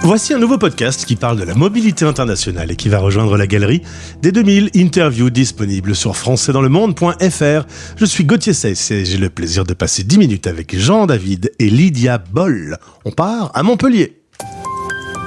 Voici un nouveau podcast qui parle de la mobilité internationale et qui va rejoindre la galerie des 2000 interviews disponibles sur françaisdanslemonde.fr. Je suis Gauthier Seyss et j'ai le plaisir de passer 10 minutes avec Jean-David et Lydia Boll. On part à Montpellier.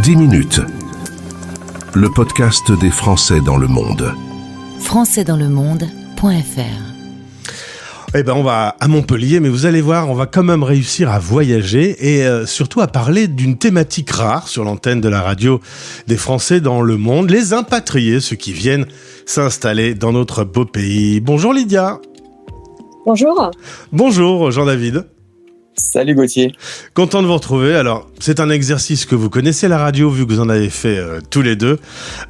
10 minutes. Le podcast des Français dans le monde. françaisdanslemonde.fr. Eh ben, on va à Montpellier, mais vous allez voir, on va quand même réussir à voyager et surtout à parler d'une thématique rare sur l'antenne de la radio des Français dans le monde, les impatriés, ceux qui viennent s'installer dans notre beau pays. Bonjour Lydia. Bonjour. Bonjour Jean-David. Salut Gauthier. Content de vous retrouver. Alors, c'est un exercice que vous connaissez la radio, vu que vous en avez fait tous les deux.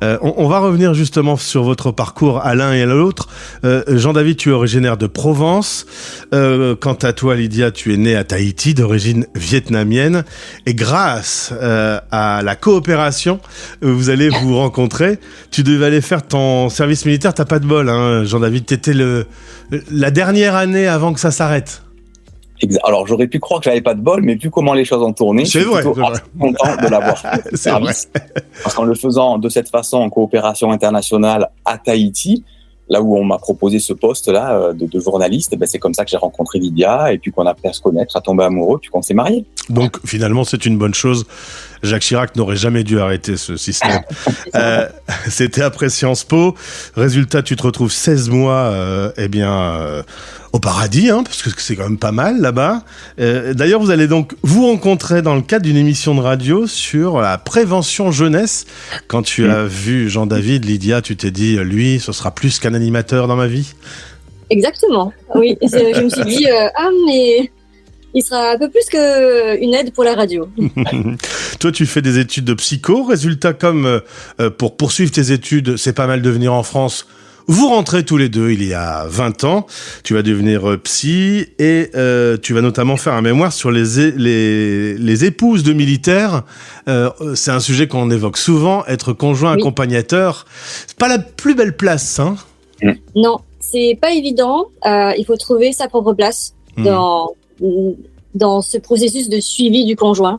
On va revenir justement sur votre parcours à l'un et à l'autre. Jean-David, tu es originaire de Provence. Quant à toi, Lydia, tu es née à Tahiti, d'origine vietnamienne. Et grâce à la coopération, vous allez vous rencontrer. Tu devais aller faire ton service militaire. T'as pas de bol, hein, Jean-David. T'étais la dernière année avant que ça s'arrête. Alors j'aurais pu croire que j'avais pas de bol, mais vu comment les choses ont tourné, c'est vrai, je suis plutôt content de l'avoir fait. C'est vrai. Parce qu'en le faisant de cette façon en coopération internationale à Tahiti, là où on m'a proposé ce poste-là de journaliste, c'est comme ça que j'ai rencontré Lydia et puis qu'on a pu se connaître, à tomber amoureux, puis qu'on s'est mariés. Donc finalement c'est une bonne chose. Jacques Chirac n'aurait jamais dû arrêter ce système. C'était après Sciences Po. Résultat, tu te retrouves 16 mois au paradis, hein, parce que c'est quand même pas mal là-bas. D'ailleurs, vous allez donc vous rencontrer dans le cadre d'une émission de radio sur la prévention jeunesse. Quand tu as vu Jean-David, Lydia, tu t'es dit, lui, ce sera plus qu'un animateur dans ma vie. Exactement, oui. Je me suis dit, mais il sera un peu plus qu'une aide pour la radio. Toi, tu fais des études de psycho. Résultat, comme pour poursuivre tes études, c'est pas mal de venir en France. Vous rentrez tous les deux il y a 20 ans. Tu vas devenir psy et tu vas notamment faire un mémoire sur les épouses de militaires. C'est un sujet qu'on évoque souvent. Être conjoint accompagnateur, c'est pas la plus belle place, hein? Non, c'est pas évident. Il faut trouver sa propre place dans ce processus de suivi du conjoint.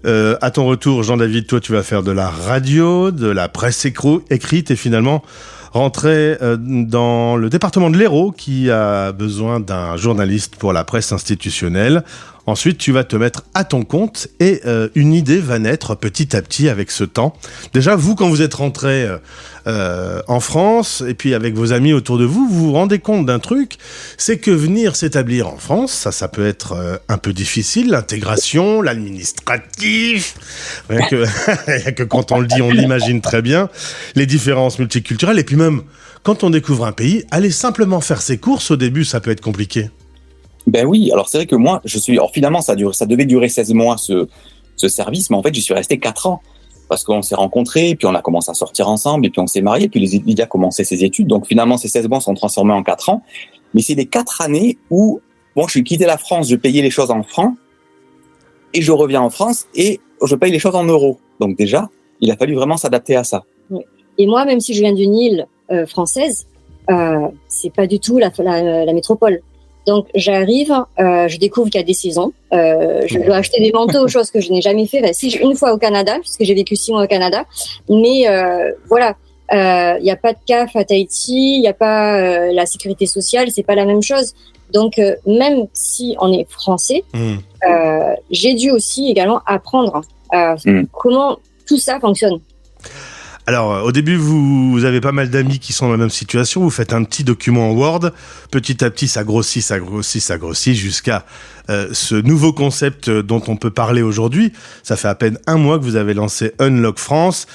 À ton retour, Jean-David, toi, tu vas faire de la radio, de la presse écrite et finalement rentrer dans le département de l'Hérault qui a besoin d'un journaliste pour la presse institutionnelle. Ensuite, tu vas te mettre à ton compte et une idée va naître petit à petit avec ce temps. Déjà, vous, quand vous êtes rentré en France et puis avec vos amis autour de vous, vous vous rendez compte d'un truc, c'est que venir s'établir en France, ça peut être un peu difficile, l'intégration, l'administratif, rien que quand on le dit, on l'imagine très bien, les différences multiculturelles et puis même quand on découvre un pays, aller simplement faire ses courses au début, ça peut être compliqué. Ben oui, alors c'est vrai que moi, alors finalement, ça devait durer 16 mois ce service, mais en fait, j'y suis resté 4 ans. Parce qu'on s'est rencontrés, puis on a commencé à sortir ensemble, et puis on s'est mariés, puis Lydia a commencé ses études. Donc finalement, ces 16 mois sont transformés en 4 ans. Mais c'est les 4 années où, je suis quitté la France, je payais les choses en francs, et je reviens en France, et je paye les choses en euros. Donc déjà, il a fallu vraiment s'adapter à ça. Oui. Et moi, même si je viens d'une île française, c'est pas du tout la métropole. Donc j'arrive, je découvre qu'il y a des saisons. Je dois acheter des manteaux, chose que je n'ai jamais fait. Une fois au Canada, puisque j'ai vécu 6 mois au Canada. Mais voilà, il y a pas de CAF à Tahiti, il y a pas la sécurité sociale, c'est pas la même chose. Donc même si on est français, j'ai dû aussi également apprendre comment tout ça fonctionne. Alors, au début, vous avez pas mal d'amis qui sont dans la même situation. Vous faites un petit document en Word. Petit à petit, ça grossit jusqu'à ce nouveau concept dont on peut parler aujourd'hui. Ça fait à peine 1 mois que vous avez lancé Unlock France.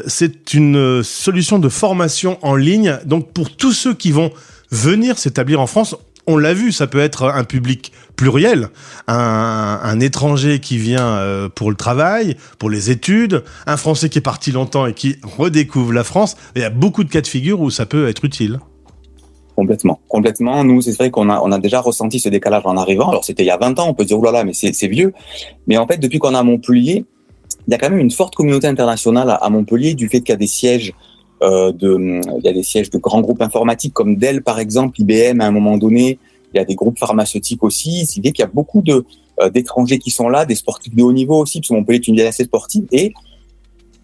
C'est une solution de formation en ligne. Donc, pour tous ceux qui vont venir s'établir en France, on l'a vu, ça peut être un public pluriel, un étranger qui vient pour le travail, pour les études, un Français qui est parti longtemps et qui redécouvre la France. Il y a beaucoup de cas de figure où ça peut être utile. Complètement. Nous, c'est vrai qu'on a déjà ressenti ce décalage en arrivant. Alors, c'était il y a 20 ans, on peut dire, oulala, mais c'est vieux. Mais en fait, depuis qu'on est à Montpellier, il y a quand même une forte communauté internationale à Montpellier, du fait qu'il y a des sièges il y a des sièges de grands groupes informatiques comme Dell, par exemple, IBM à un moment donné. Il y a des groupes pharmaceutiques aussi. C'est qu'il y a beaucoup de d'étrangers qui sont là, des sportifs de haut niveau aussi, parce que Montpellier est une ville assez sportive. Et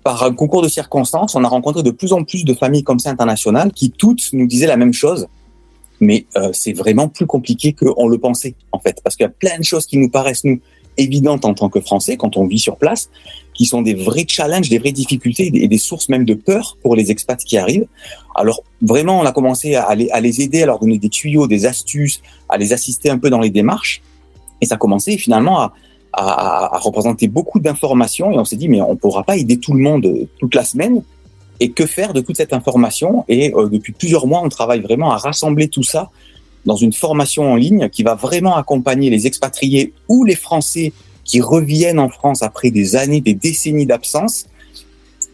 par un concours de circonstances, on a rencontré de plus en plus de familles comme ça internationales qui toutes nous disaient la même chose. Mais c'est vraiment plus compliqué qu'on le pensait, en fait. Parce qu'il y a plein de choses qui nous paraissent, nous, évidentes en tant que Français, quand on vit sur place, qui sont des vrais challenges, des vraies difficultés et des sources même de peur pour les expats qui arrivent. Alors, vraiment, on a commencé à les aider, à leur donner des tuyaux, des astuces, à les assister un peu dans les démarches. Et ça a commencé finalement à représenter beaucoup d'informations. Et on s'est dit, mais on ne pourra pas aider tout le monde toute la semaine. Et que faire de toute cette information? Et depuis plusieurs mois, on travaille vraiment à rassembler tout ça dans une formation en ligne qui va vraiment accompagner les expatriés ou les Français qui reviennent en France après des années, des décennies d'absence,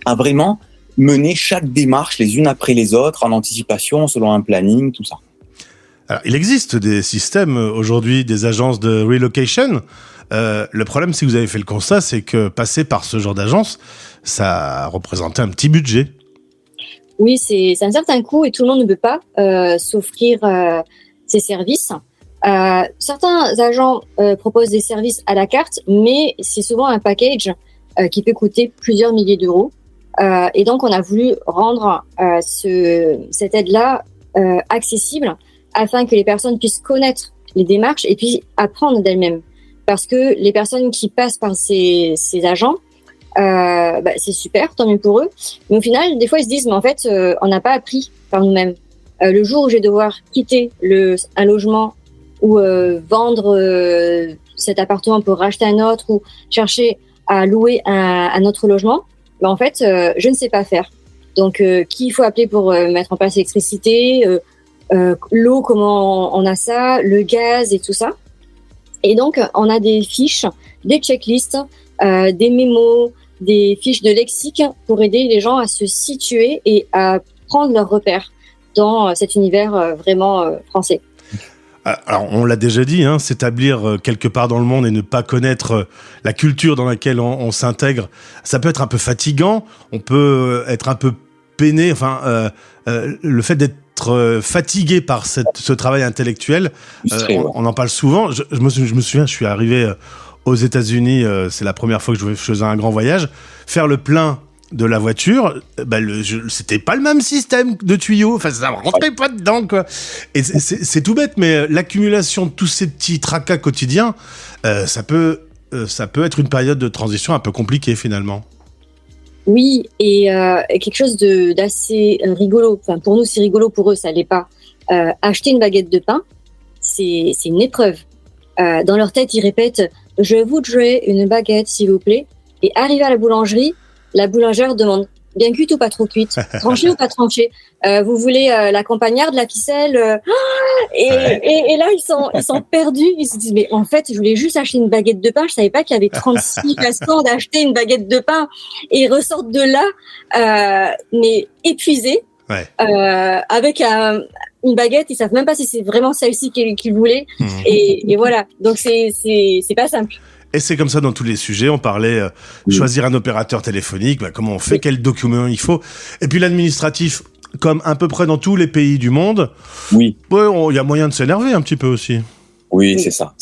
à vraiment mener chaque démarche les unes après les autres en anticipation, selon un planning, tout ça. Alors, il existe des systèmes aujourd'hui, des agences de relocation. Le problème, si vous avez fait le constat, c'est que passer par ce genre d'agence, ça représentait un petit budget. Oui, c'est un certain coût et tout le monde ne peut pas s'offrir ces services. Certains agents proposent des services à la carte, mais c'est souvent un package qui peut coûter plusieurs milliers d'euros. Et donc, on a voulu rendre cette aide-là accessible afin que les personnes puissent connaître les démarches et puis apprendre d'elles-mêmes. Parce que les personnes qui passent par ces agents, c'est super, tant mieux pour eux. Mais au final, des fois, ils se disent, mais en fait, on n'a pas appris par nous-mêmes. Le jour où je vais devoir quitter un logement ou vendre cet appartement pour racheter un autre ou chercher à louer un autre logement, en fait, je ne sais pas faire. Donc, qui il faut appeler pour mettre en place l'électricité, l'eau, comment on a ça, le gaz et tout ça. Et donc, on a des fiches, des checklists, des mémos, des fiches de lexique pour aider les gens à se situer et à prendre leurs repères dans cet univers vraiment français. Alors, on l'a déjà dit, s'établir quelque part dans le monde et ne pas connaître la culture dans laquelle on s'intègre, ça peut être un peu fatigant, on peut être un peu peiné, le fait d'être fatigué par ce travail intellectuel, on en parle souvent. Je me souviens, je suis arrivé aux États-Unis, c'est la première fois que je faisais un grand voyage, faire le plein de la voiture, c'était pas le même système de tuyaux, ça ne rentrait pas dedans, quoi. Et c'est tout bête, mais l'accumulation de tous ces petits tracas quotidiens, ça peut être une période de transition un peu compliquée finalement. Oui, et quelque chose d'assez rigolo. Enfin, pour nous, c'est rigolo, pour eux, ça l'est pas. Acheter une baguette de pain, c'est une épreuve. Dans leur tête, ils répètent « Je voudrais une baguette, s'il vous plaît ». Et arrivé à la boulangerie, la boulangère demande « Bien cuite ou pas trop cuite ? Tranchée ou pas tranchée ? Vous voulez la campagnarde, la ficelle ?» et là, ils sont perdus. Ils se disent « Mais en fait, je voulais juste acheter une baguette de pain. Je savais pas qu'il y avait 36 façons d'acheter une baguette de pain. » Et ils ressortent de là, mais épuisés, avec une baguette. Ils savent même pas si c'est vraiment celle-ci qu'ils voulaient. Et voilà. Donc, c'est pas simple. Et c'est comme ça dans tous les sujets. On parlait choisir un opérateur téléphonique, comment on fait, quel document il faut. Et puis l'administratif, comme à peu près dans tous les pays du monde, il y a moyen de s'énerver un petit peu aussi. Oui, c'est ça.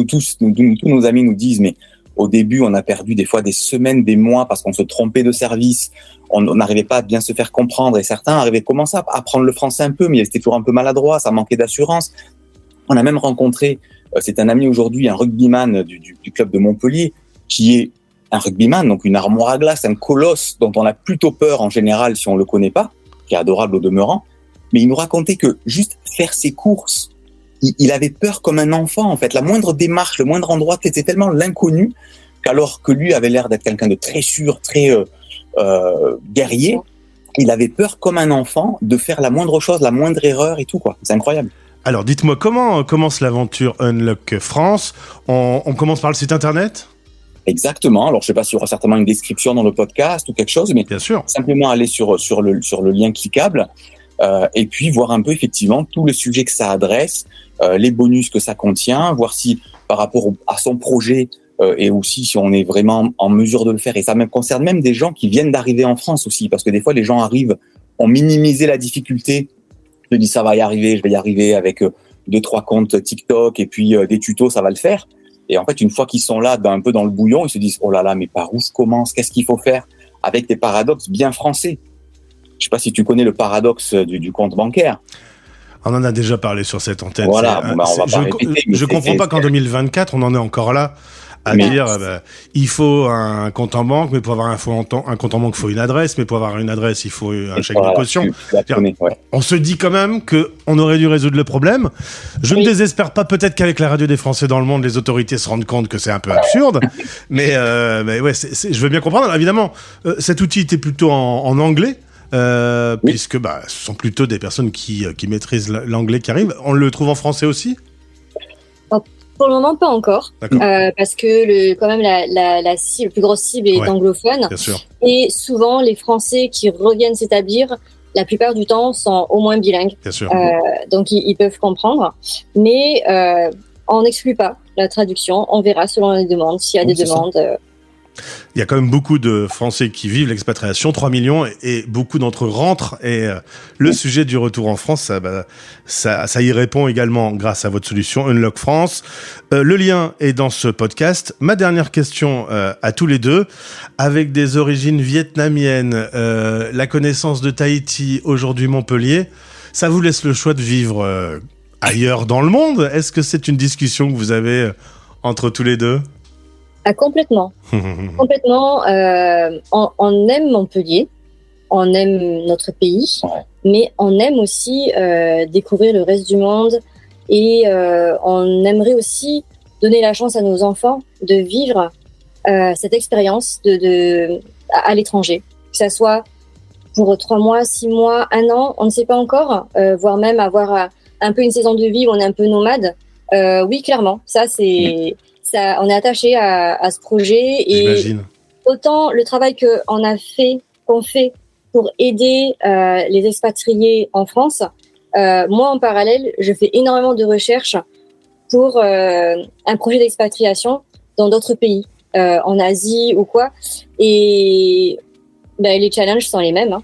Tous nos amis nous disent, mais au début, on a perdu des fois des semaines, des mois parce qu'on se trompait de service. On n'arrivait pas à bien se faire comprendre. Et certains commençaient à apprendre le français un peu, mais ils étaient toujours un peu maladroits, ça manquait d'assurance. On a même rencontré... c'est un ami aujourd'hui, un rugbyman du club de Montpellier, qui est un rugbyman, donc une armoire à glace, un colosse dont on a plutôt peur en général si on le connaît pas, qui est adorable au demeurant. Mais il nous racontait que juste faire ses courses, il avait peur comme un enfant en fait. La moindre démarche, le moindre endroit, c'était tellement l'inconnu qu'alors que lui avait l'air d'être quelqu'un de très sûr, très guerrier, il avait peur comme un enfant de faire la moindre chose, la moindre erreur et tout, quoi. C'est incroyable. Alors, dites-moi, comment commence l'aventure Unlock France ? On commence par le site internet ? Exactement. Alors, je ne sais pas s'il y aura certainement une description dans le podcast ou quelque chose, mais bien sûr. Simplement aller sur le lien cliquable et puis voir un peu effectivement tous les sujets que ça adresse, les bonus que ça contient, voir si par rapport à son projet et aussi si on est vraiment en mesure de le faire. Et ça concerne même des gens qui viennent d'arriver en France aussi, parce que des fois, les gens arrivent, ont minimisé la difficulté. Je dis ça va y arriver, je vais y arriver avec 2-3 comptes TikTok et puis des tutos, ça va le faire. Et en fait, une fois qu'ils sont là, un peu dans le bouillon, ils se disent, oh là là, mais par où je commence? Qu'est-ce qu'il faut faire? Avec des paradoxes bien français. Je sais pas si tu connais le paradoxe du compte bancaire. On en a déjà parlé sur cette antenne. Voilà, on va pas répéter. Je comprends pas qu'en 2024, on en est encore là à dire il faut un compte en banque, mais pour avoir un compte en banque, il faut une adresse, mais pour avoir une adresse, il faut un chèque de caution. On se dit quand même qu'on aurait dû résoudre le problème. Je ne désespère pas, peut-être qu'avec la radio des Français dans le monde, les autorités se rendent compte que c'est un peu absurde, mais ouais, je veux bien comprendre. Alors, évidemment, cet outil était plutôt en anglais. Puisque ce sont plutôt des personnes qui maîtrisent l'anglais qui arrivent. On le trouve en français aussi? Pour le moment, pas encore, parce que quand même la plus grosse cible est anglophone. Bien sûr. Et souvent, les Français qui reviennent s'établir, la plupart du temps, sont au moins bilingues. Bien sûr. Donc, ils peuvent comprendre. Mais on n'exclut pas la traduction. On verra selon les demandes, s'il y a des demandes. Il y a quand même beaucoup de Français qui vivent l'expatriation, 3 millions, et beaucoup d'entre eux rentrent. Et le sujet du retour en France, ça y répond également grâce à votre solution Unlock France. Le lien est dans ce podcast. Ma dernière question à tous les deux, avec des origines vietnamiennes, la connaissance de Tahiti, aujourd'hui Montpellier, ça vous laisse le choix de vivre ailleurs dans le monde? Est-ce que c'est une discussion que vous avez entre tous les deux? Complètement. Complètement. On aime Montpellier, on aime notre pays, mais on aime aussi découvrir le reste du monde et on aimerait aussi donner la chance à nos enfants de vivre cette expérience à l'étranger, que ça soit pour 3 mois, 6 mois, 1 an, on ne sait pas encore, voire même avoir un peu une saison de vie où on est un peu nomade. Oui, clairement, on est attaché à ce projet et j'imagine. Autant le travail qu'on fait pour aider les expatriés en France, moi en parallèle, je fais énormément de recherches pour un projet d'expatriation dans d'autres pays, en Asie ou quoi. Et les challenges sont les mêmes,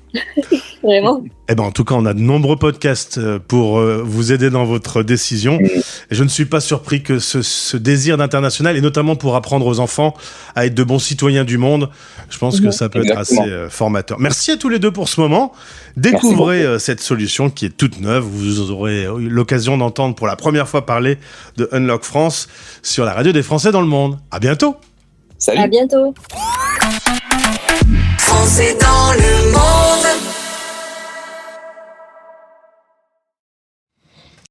vraiment. En tout cas, on a de nombreux podcasts pour vous aider dans votre décision. Et je ne suis pas surpris que ce désir d'international, et notamment pour apprendre aux enfants à être de bons citoyens du monde, je pense que ça peut être assez formateur. Merci à tous les deux pour ce moment. Découvrez cette solution qui est toute neuve. Vous aurez eu l'occasion d'entendre pour la première fois parler de Unlock France sur la radio des Français dans le monde. À bientôt. Salut. À bientôt. Français dans le monde.